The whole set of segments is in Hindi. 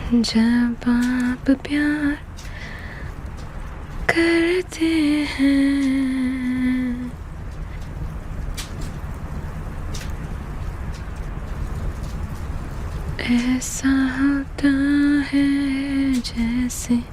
जब आप प्यार करते हैं ऐसा होता है जैसे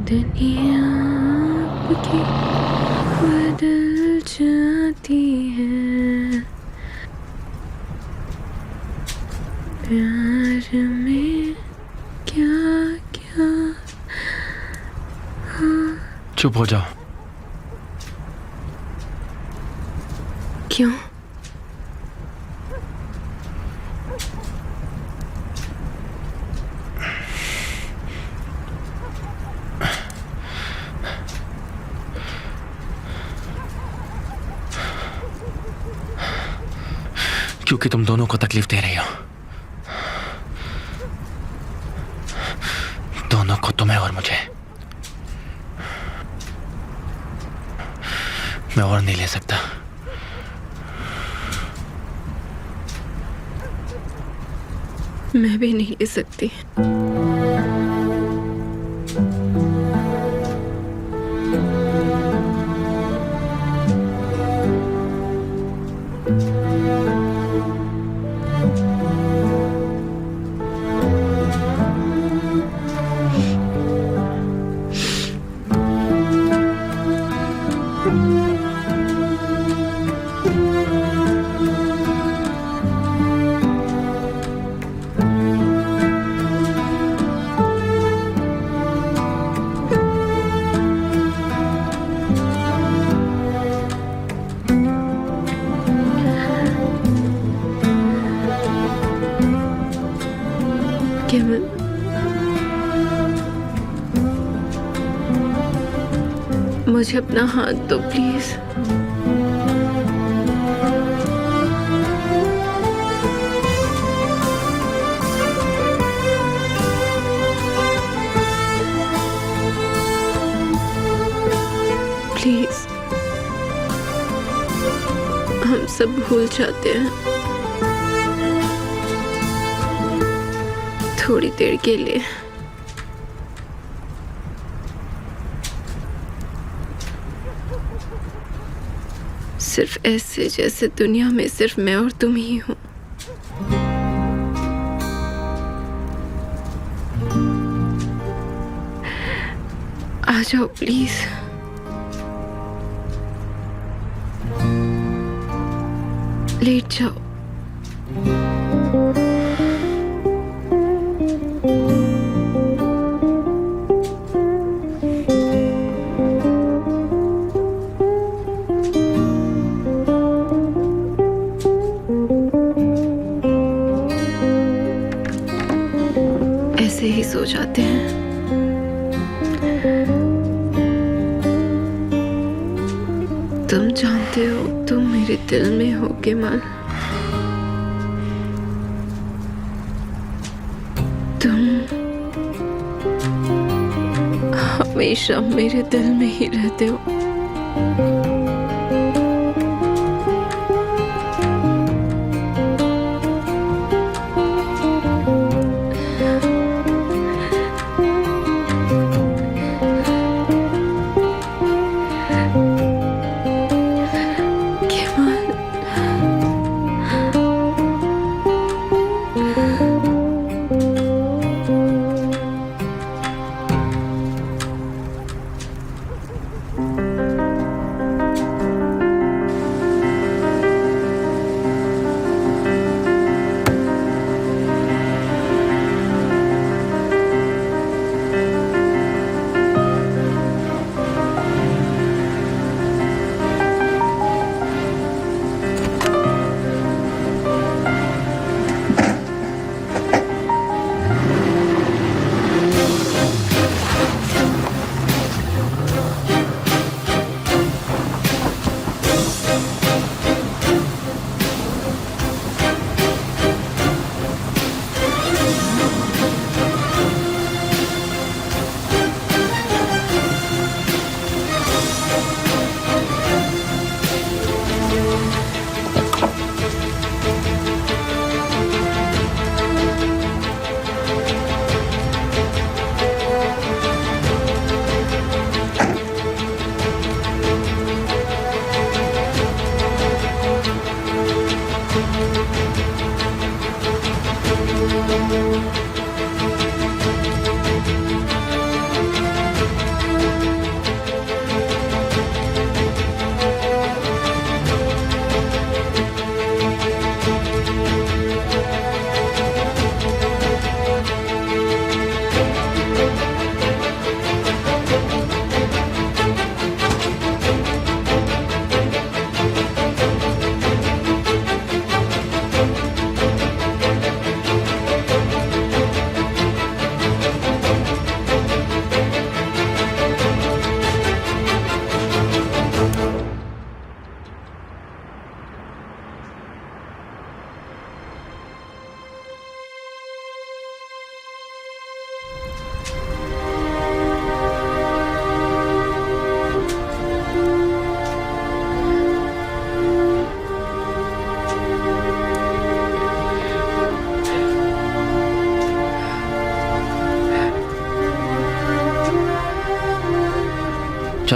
दुनिया आपकी बदल जाती है प्यार में क्या क्या चुप हो जाओ। क्यों? क्योंकि तुम दोनों को तकलीफ दे रही हो, दोनों को, तुम्हें और मुझे। मैं और नहीं ले सकता। मैं भी नहीं ले सकती। केवल मुझे अपना हाथ दो प्लीज। प्लीज, हम सब भूल जाते हैं थोड़ी देर के लिए। सिर्फ ऐसे जैसे दुनिया में सिर्फ मैं और तुम ही हो। आ जाओ प्लीज। लेट जाओ। ऐसे ही सो जाते हैं। तुम जानते हो तुम मेरे दिल में हो केवल। तुम हमेशा मेरे दिल में ही रहते हो।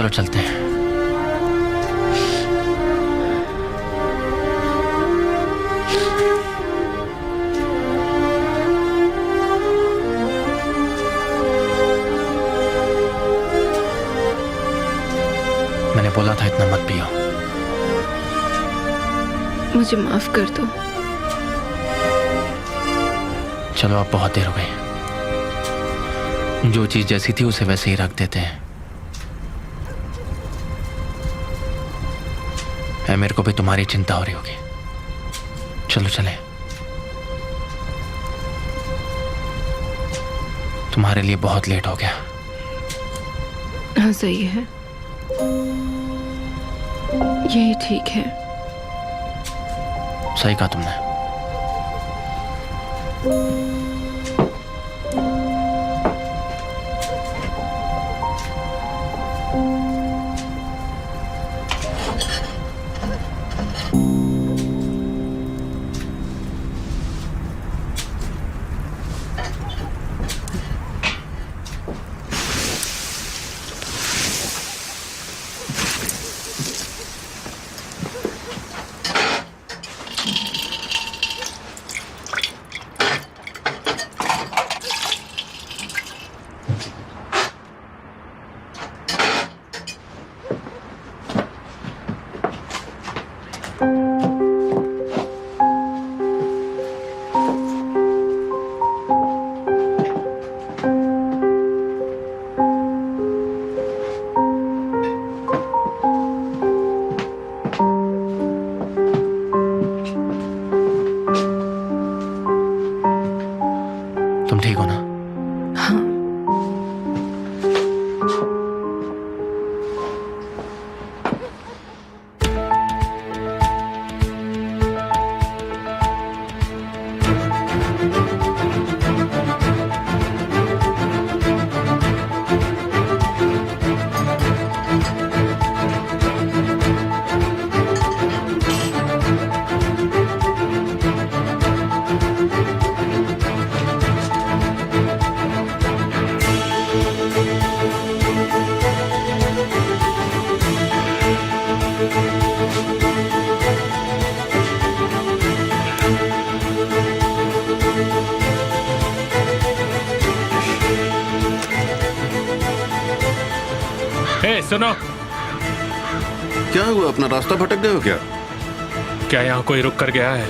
चलो चलते हैं। मैंने बोला था इतना मत पियो। मुझे माफ कर दो। चलो अब बहुत देर हो गई। जो चीज जैसी थी उसे वैसे ही रख देते हैं। मेरे को भी तुम्हारी चिंता हो रही होगी। चलो चले। तुम्हारे लिए बहुत लेट हो गया। हाँ सही है, यही ठीक है। सही कहा तुमने। तुम ठीक हो ना? हाँ। सुनो, क्या हुआ? अपना रास्ता भटक गए हो क्या? क्या यहाँ कोई रुक कर गया है?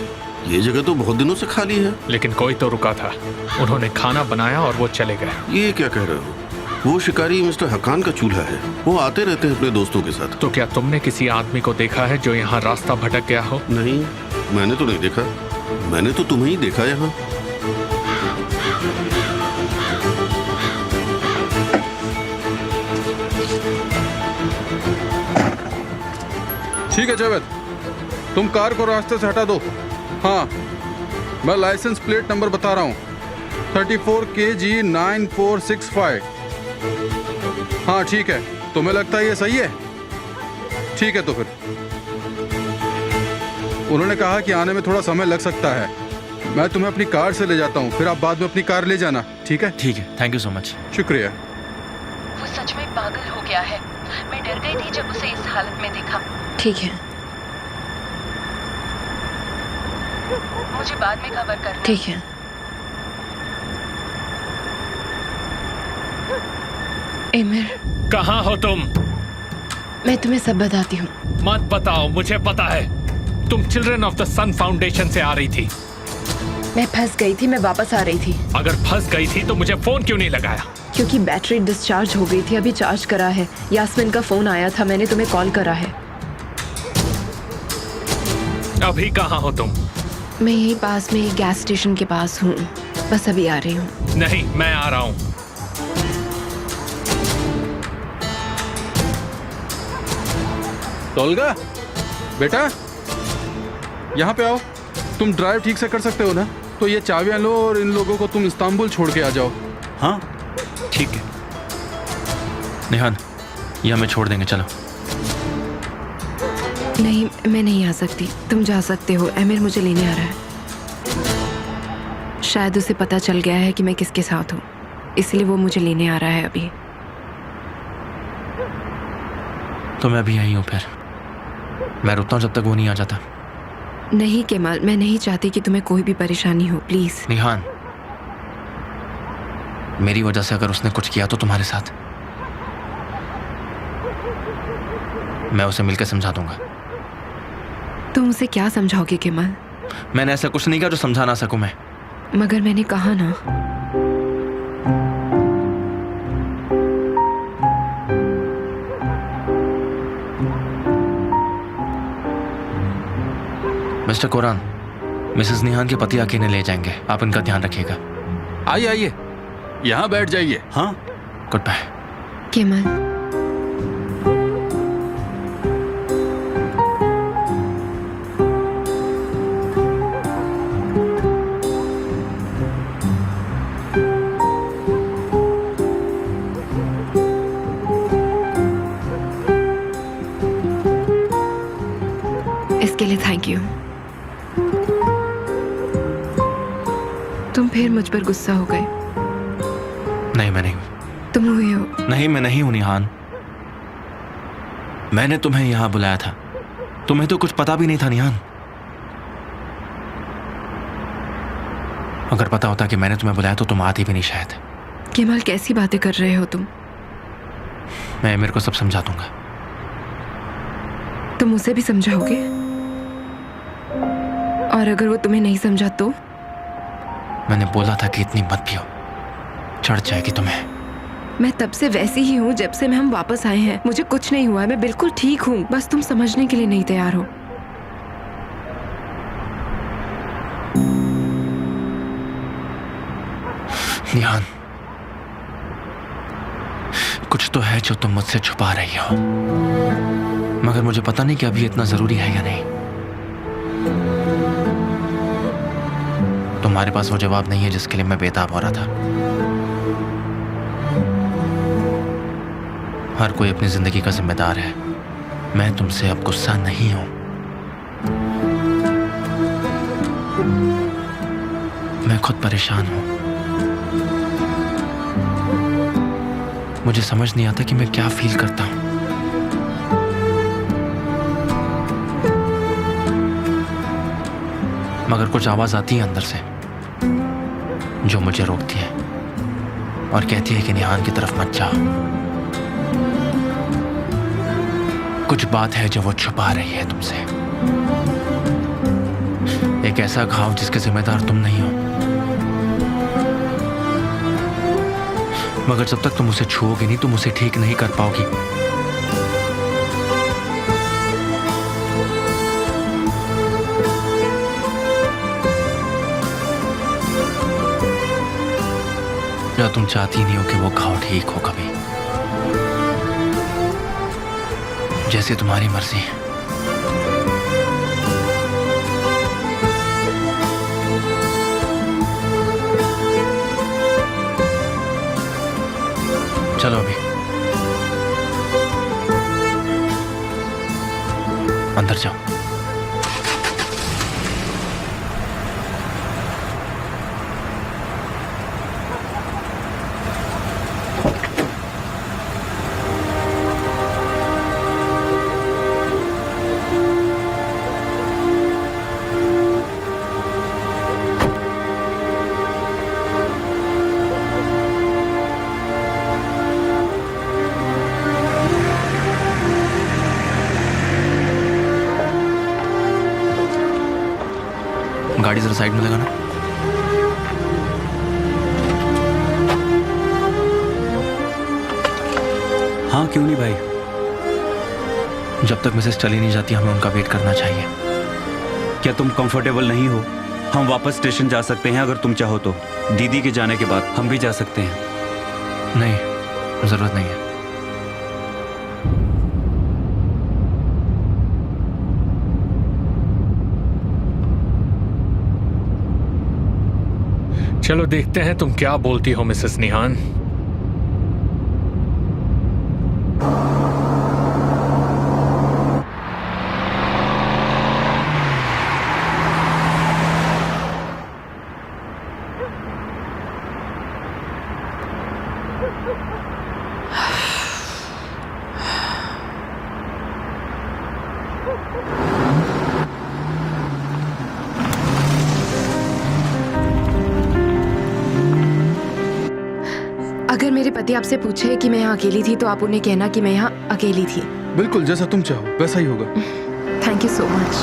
ये जगह तो बहुत दिनों से खाली है। लेकिन कोई तो रुका था। उन्होंने खाना बनाया और वो चले गए। ये क्या कह रहे हो? वो शिकारी मिस्टर हकान का चूल्हा है। वो आते रहते हैं अपने दोस्तों के साथ। तो क्या तुमने किसी आदमी को देखा है जो यहाँ रास्ता भटक गया हो? नहीं, मैंने तो नहीं देखा। मैंने तो तुम्हें ही देखा यहाँ। ठीक है जावेद, तुम कार को रास्ते से हटा दो। हाँ, मैं लाइसेंस प्लेट नंबर बता रहा हूँ, 34 KG 9465। हाँ ठीक है, तुम्हें लगता है ये सही है? ठीक है तो फिर उन्होंने कहा कि आने में थोड़ा समय लग सकता है। मैं तुम्हें अपनी कार से ले जाता हूँ, फिर आप बाद में अपनी कार ले जाना। ठीक है? ठीक है, थैंक यू सो मच। शुक्रिया। वो सच में पागल हो गया है। मैं डर गई थी जब उसे इस हालत में देखा। ठीक है। मुझे बाद में खबर करना। ठीक है। एमिर, कहाँ हो तुम? मैं तुम्हें सब बताती हूँ। मत बताओ, मुझे पता है। तुम children of the sun foundation से आ रही थी। मैं फंस गई थी, मैं वापस आ रही थी। अगर फंस गई थी तो मुझे फोन क्यों नहीं लगाया? क्योंकि बैटरी डिस्चार्ज हो गई थी, अभी चार्ज करा है। यास्मीन का फोन आया था, मैंने तुम्हें कॉल करा है। अभी कहाँ हो तुम? मैं यही पास में एक गैस स्टेशन के पास हूँ, बस अभी आ रही हूँ। नहीं, मैं आ रहा हूँ। तोलगा बेटा, यहाँ पे आओ। तुम ड्राइव ठीक से कर सकते हो ना? तो ये चाबियां लो और इन लोगों को तुम इस्तांबुल छोड़ के आ जाओ। हाँ ठीक है। निहान, ये हमें छोड़ देंगे, चलो। नहीं, मैं नहीं आ सकती। तुम जा सकते हो। एमिर मुझे लेने आ रहा है। शायद उसे पता चल गया है कि मैं किसके साथ हूँ, इसलिए वो मुझे लेने आ रहा है अभी। तो मैं अभी यहीं हूँ फिर। मैं रुकता हूँ जब तक वो नहीं आ जाता। नहीं केमाल, मैं नहीं चाहती कि तुम्हें कोई भी परेशानी हो, प्लीज। निहान, मेरी वजह से अगर उसने कुछ किया तो तुम्हारे साथ, मैं उसे मिलकर समझा दूंगा। तुम उसे क्या समझाओगे केमाल? मैंने ऐसा कुछ नहीं किया जो समझा ना सकूं मैं। मगर मैंने कहा ना। मिस्टर कोरान, मिसेस निहान के पति अकेले ले जाएंगे, आप इनका ध्यान रखिएगा। आइए आइए, यहाँ बैठ जाइए। हाँ गुड बाय। केमाल, इसके लिए थैंक यू। तुम फिर मुझ पर गुस्सा हो गए। नहीं, मैं नहीं हूं। तुम हुए हो। नहीं, मैं नहीं हूं निहान। मैंने तुम्हें यहां बुलाया था, तुम्हें तो कुछ पता भी नहीं था निहान। अगर पता होता कि मैंने तुम्हें बुलाया तो तुम आती भी नहीं शायद। केमाल, कैसी बातें कर रहे हो तुम? मैं मेरे को सब समझा दूंगा। तुम उसे भी समझाओगे? और अगर वो तुम्हें नहीं समझा तो? मैंने बोला था कि इतनी मत पियो, चढ़ जाएगी तुम्हें। मैं तब से वैसी ही हूँ जब से हम वापस आए हैं। मुझे कुछ नहीं हुआ है, मैं बिल्कुल ठीक हूँ। बस तुम समझने के लिए नहीं तैयार हो। निहान, कुछ तो है जो तुम मुझसे छुपा रही हो, मगर मुझे पता नहीं कि अभी इतना जरूरी है या नहीं। तुम्हारे पास वो जवाब नहीं है जिसके लिए मैं बेताब हो रहा था। हर कोई अपनी जिंदगी का जिम्मेदार है। मैं तुमसे अब गुस्सा नहीं हूं। मैं खुद परेशान हूं। मुझे समझ नहीं आता कि मैं क्या फील करता हूं। मगर कुछ आवाज आती है अंदर से जो मुझे रोकती है और कहती है कि निहान की तरफ मत जाओ। कुछ बात है जो वो छुपा रही है तुमसे। एक ऐसा घाव जिसके जिम्मेदार तुम नहीं हो। मगर जब तक तुम उसे छुओगे नहीं तुम उसे ठीक नहीं कर पाओगी। या तुम चाहती नहीं हो कि वो घाव ठीक हो कभी। जैसे तुम्हारी मर्जी। चलो अभी अंदर जाओ। गाड़ी जरा साइड में लगाना। हाँ क्यों नहीं भाई। जब तक मिसेस चली नहीं जाती हमें उनका वेट करना चाहिए। क्या तुम कंफर्टेबल नहीं हो? हम वापस स्टेशन जा सकते हैं अगर तुम चाहो तो। दीदी के जाने के बाद हम भी जा सकते हैं। नहीं, जरूरत नहीं है। चलो देखते हैं तुम क्या बोलती हो मिसेस निहान। पति आपसे पूछे कि मैं यहाँ अकेली थी तो आप उन्हें कहना कि मैं यहाँ अकेली थी। बिल्कुल जैसा तुम चाहो वैसा ही होगा। Thank you so much.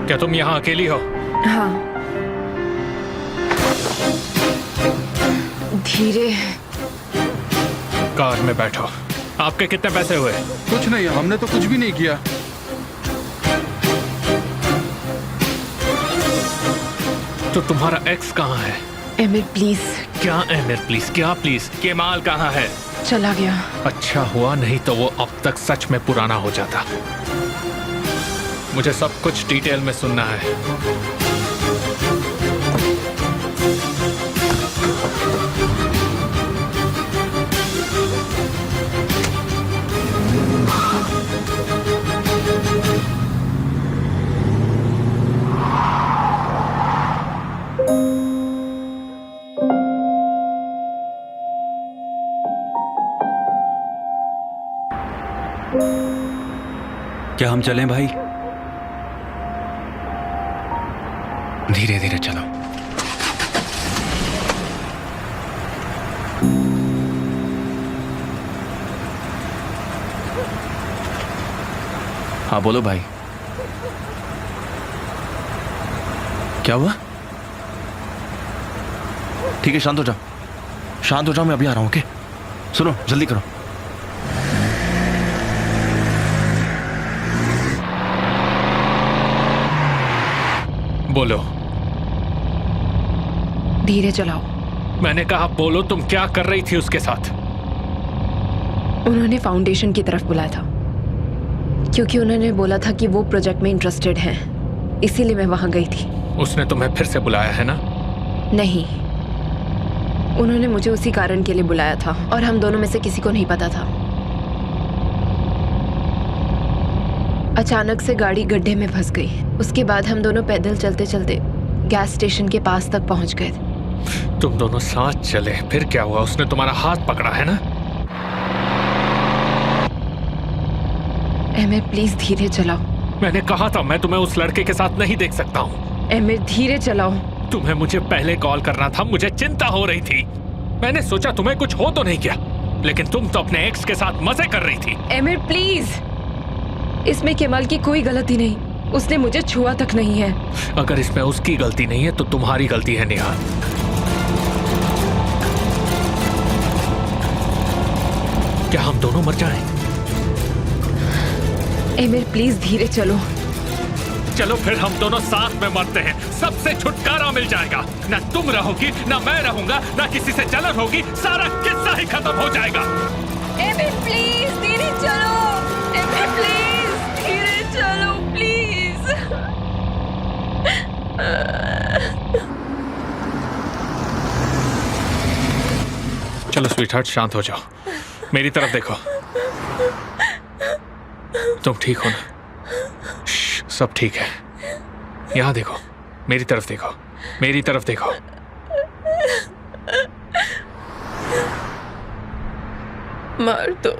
क्या तुम यहाँ अकेली हो? हाँ। धीरे। कार में बैठो। आपके कितने पैसे हुए? कुछ नहीं, हमने तो कुछ भी नहीं किया। तो तुम्हारा एक्स कहाँ है? Emir please. क्या एमिर प्लीज? क्या प्लीज? केमाल कहाँ है? चला गया। अच्छा हुआ, नहीं तो वो अब तक सच में पुराना हो जाता। मुझे सब कुछ डिटेल में सुनना है। क्या हम चलें भाई? धीरे धीरे चलो। हाँ बोलो भाई, क्या हुआ? ठीक है, शांत हो जाओ, शांत हो जाओ, मैं अभी आ रहा हूं। ओके, सुनो, जल्दी करो। बोलो। धीरे चलाओ। मैंने कहा बोलो, तुम क्या कर रही थी उसके साथ? उन्होंने फाउंडेशन की तरफ बुलाया था क्योंकि उन्होंने बोला था कि वो प्रोजेक्ट में इंटरेस्टेड हैं, इसीलिए मैं वहां गई थी। उसने तुम्हें फिर से बुलाया है ना? नहीं, उन्होंने मुझे उसी कारण के लिए बुलाया था और हम दोनों में से किसी को नहीं पता था। अचानक से गाड़ी गड्ढे में फंस गई। उसके बाद हम दोनों पैदल चलते चलते गैस स्टेशन के पास तक पहुंच गए। तुम दोनों साथ चले, फिर क्या हुआ? उसने तुम्हारा हाथ पकड़ा है ना? एमिर प्लीज धीरे चलाओ। मैंने कहा था मैं तुम्हें उस लड़के के साथ नहीं देख सकता हूँ। एमिर धीरे चलाओ। तुम्हें मुझे पहले कॉल करना था, मुझे चिंता हो रही थी। मैंने सोचा तुम्हें कुछ हो तो नहीं किया, लेकिन तुम तो अपने एक्स के साथ मजे कर रही थी। एमिर प्लीज, इसमें केमाल की कोई गलती नहीं, उसने मुझे छुआ तक नहीं है। अगर इसमें उसकी गलती नहीं है तो तुम्हारी गलती है निहाल। क्या हम दोनों मर जाएं? एमिर प्लीज धीरे चलो। चलो फिर हम दोनों साथ में मरते हैं, सबसे छुटकारा मिल जाएगा। ना तुम रहोगी, ना मैं रहूंगा, ना किसी से जलन होगी, सारा किस्सा ही खत्म हो जाएगा। एमिर प्लीज धीरे चलो। एमिर प्लीज धीरे चलो प्लीज। चलो स्वीटहार्ट, शांत हो जाओ, मेरी तरफ देखो। तुम ठीक हो ना? सब ठीक है। यहाँ देखो, मेरी तरफ देखो, मेरी तरफ देखो। मार दो,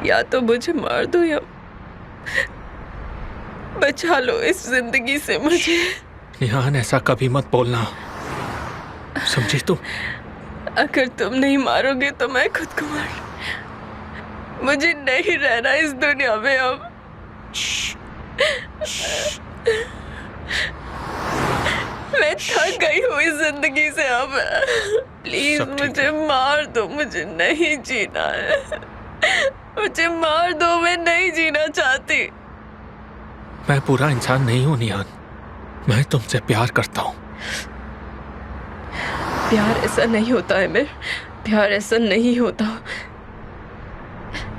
या तो मुझे मार दो या बचा लो इस जिंदगी से मुझे। निहान, ऐसा कभी मत बोलना, समझी तुम? अगर तुम नहीं मारोगे तो मैं खुद को मार। मुझे नहीं रहना इस दुनिया में अब। मैं थक गई हूँ इस जिंदगी से अब। प्लीज मुझे मार दो, मुझे नहीं जीना है। मुझे मार दो, मैं नहीं जीना चाहती। मैं पूरा इंसान नहीं हूँ निहान, मैं तुमसे प्यार करता हूँ। प्यार ऐसा नहीं होता है मेरे, प्यार ऐसा नहीं होता।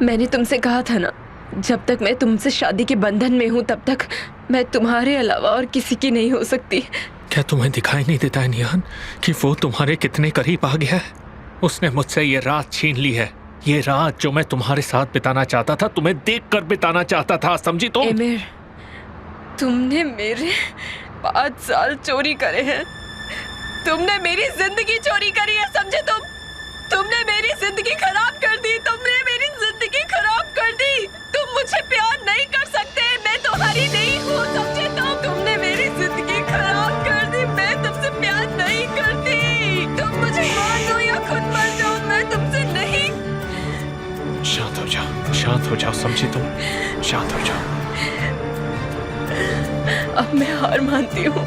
मैंने तुमसे कहा था ना, जब तक मैं तुमसे शादी के बंधन में हूँ तब तक मैं तुम्हारे अलावा और किसी की नहीं हो सकती। क्या तुम्हें दिखाई नहीं देता है निहान कि वो तुम्हारे कितने करीब आ गया है? उसने मुझसे ये रात छीन ली है, ये रात जो मैं तुम्हारे साथ बिताना चाहता था, तुम्हें देखकर बिताना चाहता था, समझी तुम? एमिर, तुमने मेरे 5 साल चोरी करे हैं, तुमने मेरी जिंदगी चोरी करी है, समझे तुम? तुमने मेरी जिंदगी खराब कर दी, तुमने मेरी जिंदगी खराब कर दी। तुम मुझे प्यार नहीं कर सकते, मैं तुम्हारी नहीं हूँ, समझे? तुमने मेरी जिंदगी खराब कर दी। मैं तुमसे प्यार नहीं करती। तुम मुझे मार दो या खुद मर जाओ, मैं तुमसे नहीं। शांत हो जाओ समझी, तुम शांत हो जाओ। अब मैं हार मानती हूँ।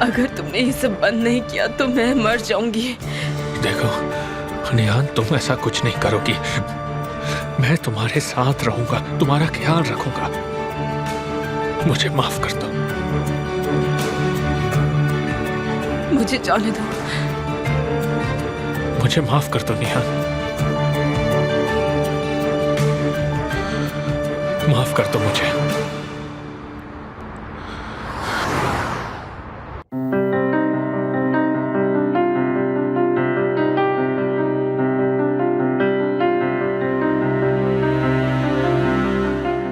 अगर तुमने ये सब बंद नहीं किया तो मैं मर जाऊंगी। देखो निहान, तुम ऐसा कुछ नहीं करोगी। मैं तुम्हारे साथ रहूंगा, तुम्हारा ख्याल रखूंगा। मुझे माफ कर दो। मुझे जाने दो। मुझे माफ कर दो निहान, माफ कर दो मुझे।